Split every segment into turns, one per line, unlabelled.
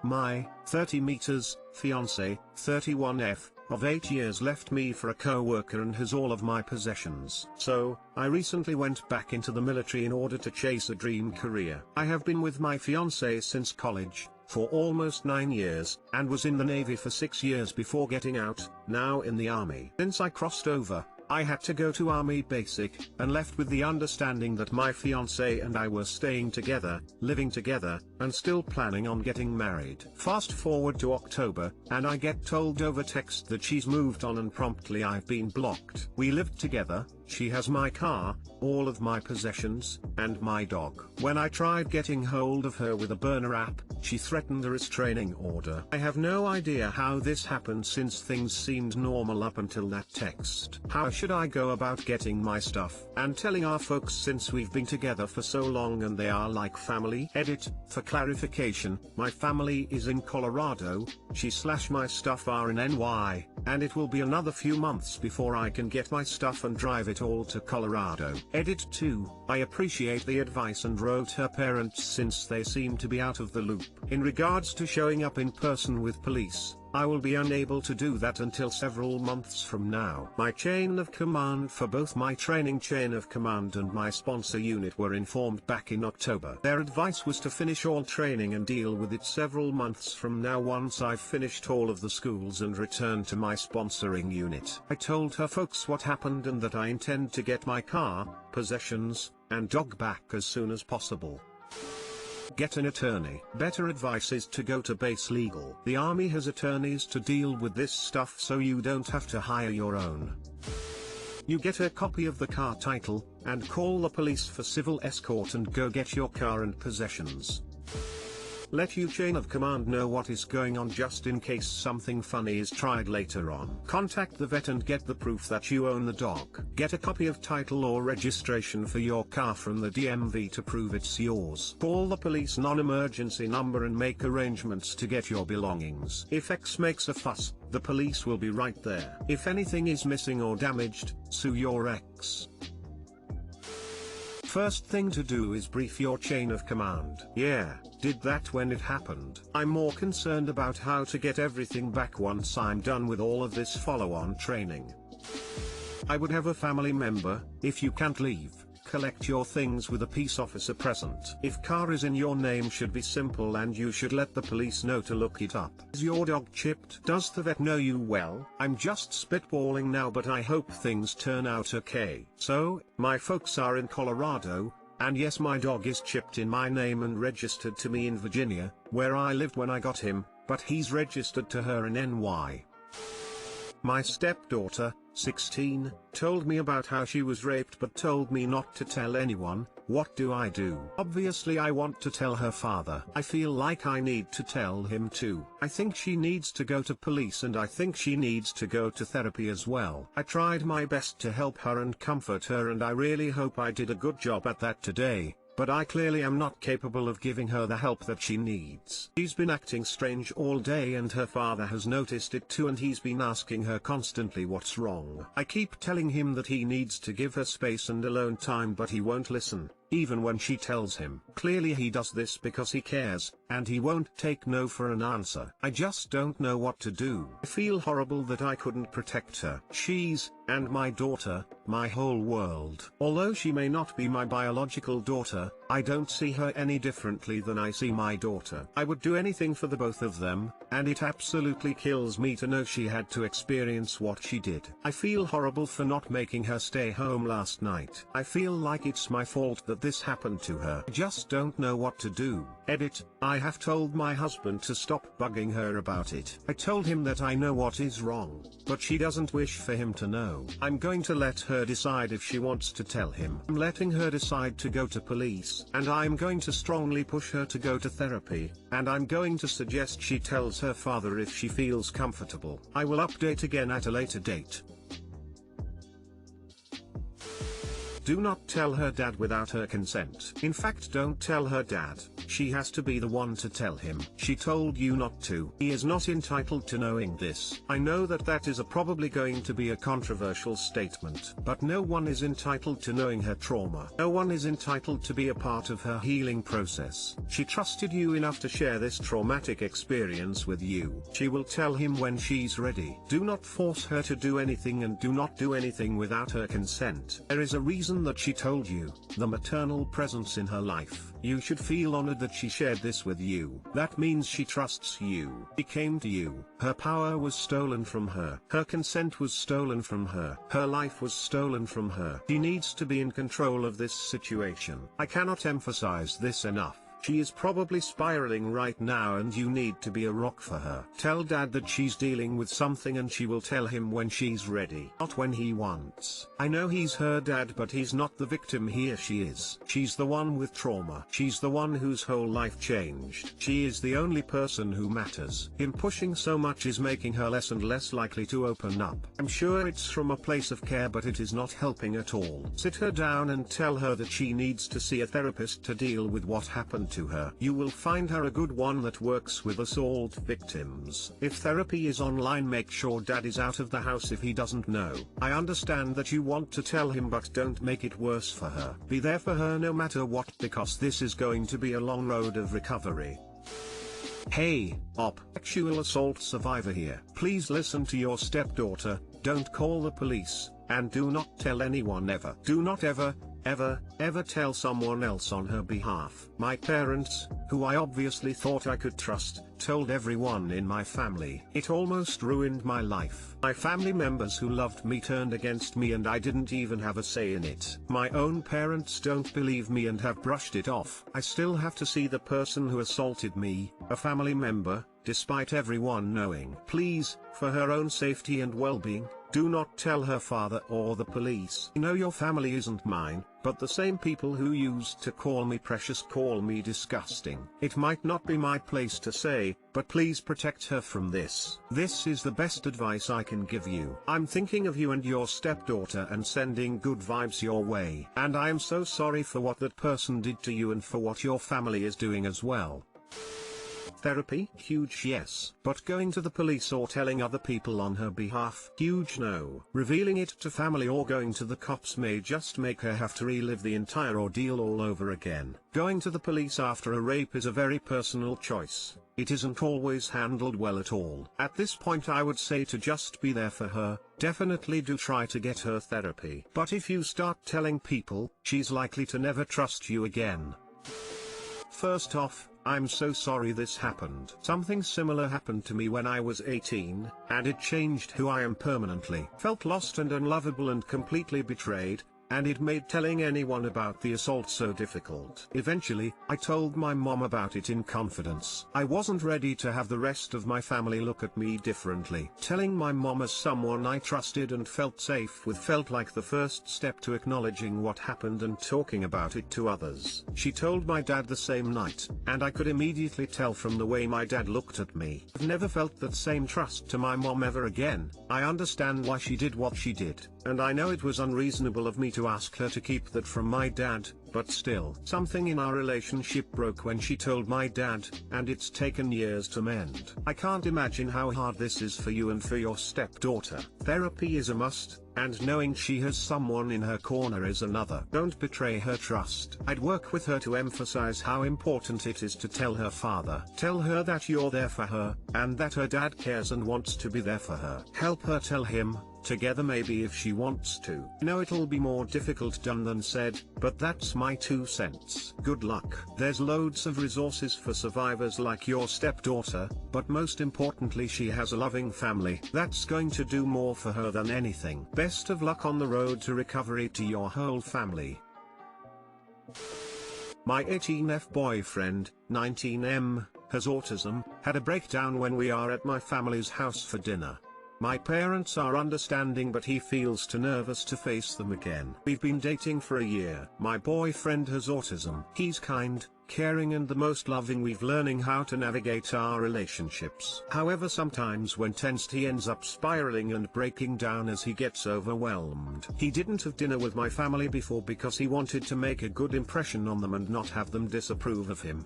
My 30 meters fiancé, 31F, of 8 years left me for a co-worker and has all of my possessions. So, I recently went back into the military in order to chase a dream career. I have been with my fiancé since college, for almost 9 years, and was in the Navy for 6 years before getting out, now in the Army. Since I crossed over, I had to go to Army Basic, and left with the understanding that my fiancé and I were staying together, living together, and still planning on getting married. Fast forward to October, and I get told over text that she's moved on and promptly I've been blocked. We lived together, she has my car, all of my possessions, and my dog. When I tried getting hold of her with a burner app, she threatened a restraining order. I have no idea how this happened since things seemed normal up until that text. How should I go about getting my stuff and telling our folks since we've been together for so long and they are like family? Edit, for clarification, my family is in Colorado, she/my stuff are in NY, and it will be another few months before I can get my stuff and drive it all to Colorado. Edit 2, I appreciate the advice and wrote her parents since they seem to be out of the loop. In regards to showing up in person with police, I will be unable to do that until several months from now. My chain of command for both my training chain of command and my sponsor unit were informed back in October. Their advice was to finish all training and deal with it several months from now once I've finished all of the schools and return to my sponsoring unit. I told her folks what happened and that I intend to get my car, possessions, and dog back as soon as possible. Get an attorney. Better advice is to go to base legal. The Army has attorneys to deal with this stuff so you don't have to hire your own. You get a copy of the car title, and call the police for civil escort and go get your car and possessions. Let your chain of command know what is going on just in case something funny is tried later on. Contact the vet and get the proof that you own the dog. Get a copy of title or registration for your car from the DMV to prove it's yours. Call the police non-emergency number and make arrangements to get your belongings. If X makes a fuss, the police will be right there. If anything is missing or damaged, sue your ex. First thing to do is brief your chain of command. Yeah, did that when it happened. I'm more concerned about how to get everything back once I'm done with all of this follow-on training. I would have a family member, if you can't leave, collect your things with a peace officer present. If car is in your name should be simple and you should let the police know to look it up. Is your dog chipped? Does the vet know you well? I'm just spitballing now but I hope things turn out okay. So, my folks are in Colorado, and yes my dog is chipped in my name and registered to me in Virginia, where I lived when I got him, but he's registered to her in NY. My stepdaughter, 16, told me about how she was raped but told me not to tell anyone. What do I do? Obviously I want to tell her father. I feel like I need to tell him too. I think she needs to go to police and I think she needs to go to therapy as well. I tried my best to help her and comfort her and I really hope I did a good job at that today. But I clearly am not capable of giving her the help that she needs. She's been acting strange all day and her father has noticed it too and he's been asking her constantly what's wrong. I keep telling him that he needs to give her space and alone time but he won't listen, even when she tells him. Clearly he does this because he cares, and he won't take no for an answer. I just don't know what to do. I feel horrible that I couldn't protect her. She's, and my daughter, my whole world. Although she may not be my biological daughter, I don't see her any differently than I see my daughter. I would do anything for the both of them, and it absolutely kills me to know she had to experience what she did. I feel horrible for not making her stay home last night. I feel like it's my fault that this happened to her. I just don't know what to do. Edit, I have told my husband to stop bugging her about it. I told him that I know what is wrong, but she doesn't wish for him to know. I'm going to let her decide if she wants to tell him. I'm letting her decide to go to police, and I'm going to strongly push her to go to therapy, and I'm going to suggest she tells her father if she feels comfortable. I will update again at a later date. Do not tell her dad without her consent. In fact, don't tell her dad. She has to be the one to tell him. She told you not to. He is not entitled to knowing this. I know that is probably going to be a controversial statement, but no one is entitled to knowing her trauma. No one is entitled to be a part of her healing process. She trusted you enough to share this traumatic experience with you. She will tell him when she's ready. Do not force her to do anything, and do not do anything without her consent. There is a reason that she told you, the maternal presence in her life. You should feel honored that she shared this with you. That means she trusts you. She came to you. Her power was stolen from her. Her consent was stolen from her. Her life was stolen from her. She needs to be in control of this situation. I cannot emphasize this enough. She is probably spiraling right now, and you need to be a rock for her. Tell dad that she's dealing with something, and she will tell him when she's ready, not when he wants. I know he's her dad, but he's not the victim here. She is. She's the one with trauma. She's the one whose whole life changed. She is the only person who matters. Him pushing so much is making her less and less likely to open up. I'm sure it's from a place of care, but it is not helping at all. Sit her down and tell her that she needs to see a therapist to deal with what happened to her. You will find her a good one that works with assault victims. If therapy is online, make sure dad is out of the house if he doesn't know. I understand that you want to tell him, but don't make it worse for her. Be there for her no matter what, because this is going to be a long road of recovery. Hey, sexual assault survivor here. Please listen to your stepdaughter, don't call the police, and do not tell anyone ever. Do not ever tell someone else on her behalf. My parents, who I obviously thought I could trust, told everyone in my family. It almost ruined my life. My family members who loved me turned against me, and I didn't even have a say in it. My own parents don't believe me and have brushed it off. I still have to see the person who assaulted me, a family member, despite everyone knowing. Please, for her own safety and well-being, do not tell her father or the police. I know your family isn't mine, but the same people who used to call me precious call me disgusting. It might not be my place to say, but please protect her from this. This is the best advice I can give you. I'm thinking of you and your stepdaughter and sending good vibes your way. And I am so sorry for what that person did to you and for what your family is doing as well. Therapy? Huge yes. But going to the police or telling other people on her behalf? Huge no. Revealing it to family or going to the cops may just make her have to relive the entire ordeal all over again. Going to the police after a rape is a very personal choice. It isn't always handled well at all. At this point I would say to just be there for her. Definitely do try to get her therapy. But if you start telling people, she's likely to never trust you again. First off, I'm so sorry this happened. Something similar happened to me when I was 18, and it changed who I am permanently. Felt lost and unlovable and completely betrayed, and it made telling anyone about the assault so difficult. Eventually, I told my mom about it in confidence. I wasn't ready to have the rest of my family look at me differently. Telling my mom as someone I trusted and felt safe with felt like the first step to acknowledging what happened and talking about it to others. She told my dad the same night, and I could immediately tell from the way my dad looked at me. I've never felt that same trust to my mom ever again. I understand why she did what she did, and I know it was unreasonable of me to ask her to keep that from my dad, but still. Something in our relationship broke when she told my dad, and it's taken years to mend. I can't imagine how hard this is for you and for your stepdaughter. Therapy is a must, and knowing she has someone in her corner is another. Don't betray her trust. I'd work with her to emphasize how important it is to tell her father. Tell her that you're there for her, and that her dad cares and wants to be there for her. Help her tell him, together maybe if she wants to. I know it'll be more difficult done than said, but that's my 2 cents. Good luck. There's loads of resources for survivors like your stepdaughter, but most importantly she has a loving family that's going to do more for her than anything. Best of luck on the road to recovery to your whole family. My 18F boyfriend, 19M, has autism, had a breakdown when we are at my family's house for dinner. My parents are understanding, but he feels too nervous to face them again. We've been dating for a year. My boyfriend has autism. He's kind, caring and the most loving we've learning how to navigate our relationships. However, sometimes when tensed he ends up spiraling and breaking down as he gets overwhelmed. He didn't have dinner with my family before because he wanted to make a good impression on them and not have them disapprove of him.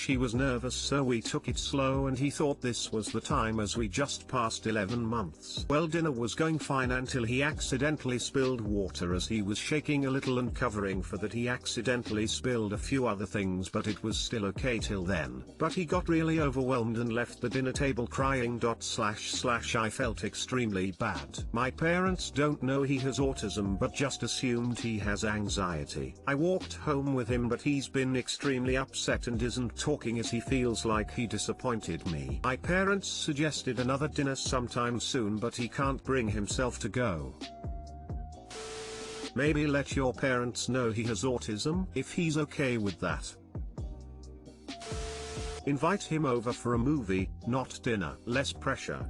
He was nervous, so we took it slow and he thought this was the time as we just passed 11 months. Well, dinner was going fine until he accidentally spilled water as he was shaking a little, and covering for that he accidentally spilled a few other things, but it was still okay till then. But he got really overwhelmed and left the dinner table crying. I felt extremely bad. My parents don't know he has autism but just assumed he has anxiety. I walked home with him, but he's been extremely upset and isn't talking as he feels like he disappointed me. My parents suggested another dinner sometime soon, but he can't bring himself to go. Maybe let your parents know he has autism if he's okay with that. Invite him over for a movie, not dinner. Less pressure.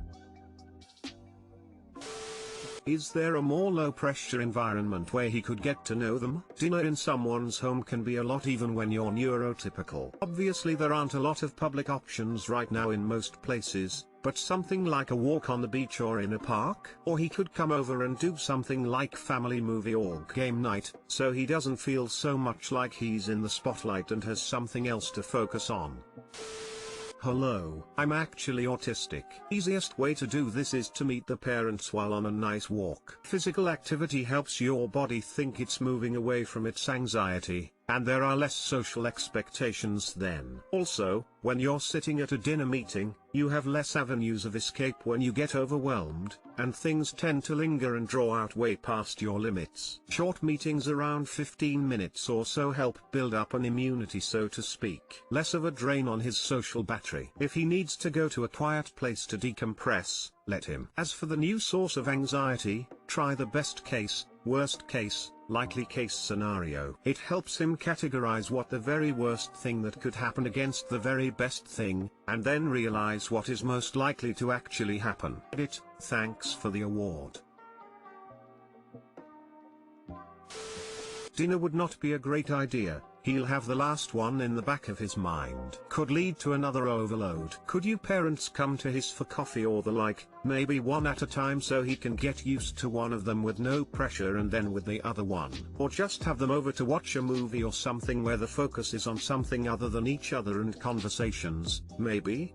Is there a more low-pressure environment where he could get to know them? Dinner in someone's home can be a lot even when you're neurotypical. Obviously there aren't a lot of public options right now in most places, but something like a walk on the beach or in a park? Or he could come over and do something like family movie or game night, so he doesn't feel so much like he's in the spotlight and has something else to focus on. Hello, I'm actually autistic. Easiest way to do this is to meet the parents while on a nice walk. Physical activity helps your body think it's moving away from its anxiety, and there are less social expectations then. Also, when you're sitting at a dinner meeting, you have less avenues of escape when you get overwhelmed, and things tend to linger and draw out way past your limits. Short meetings around 15 minutes or so help build up an immunity, so to speak. Less of a drain on his social battery. If he needs to go to a quiet place to decompress, let him. As for the new source of anxiety, try the best case, worst case, likely case scenario. It helps him categorize what the very worst thing that could happen against the very best thing, and then realize what is most likely to actually happen. Thanks for the award. Dinner would not be a great idea. He'll have the last one in the back of his mind. Could lead to another overload. Could you parents come to his for coffee or the like, maybe one at a time so he can get used to one of them with no pressure and then with the other one? Or just have them over to watch a movie or something where the focus is on something other than each other and conversations, maybe?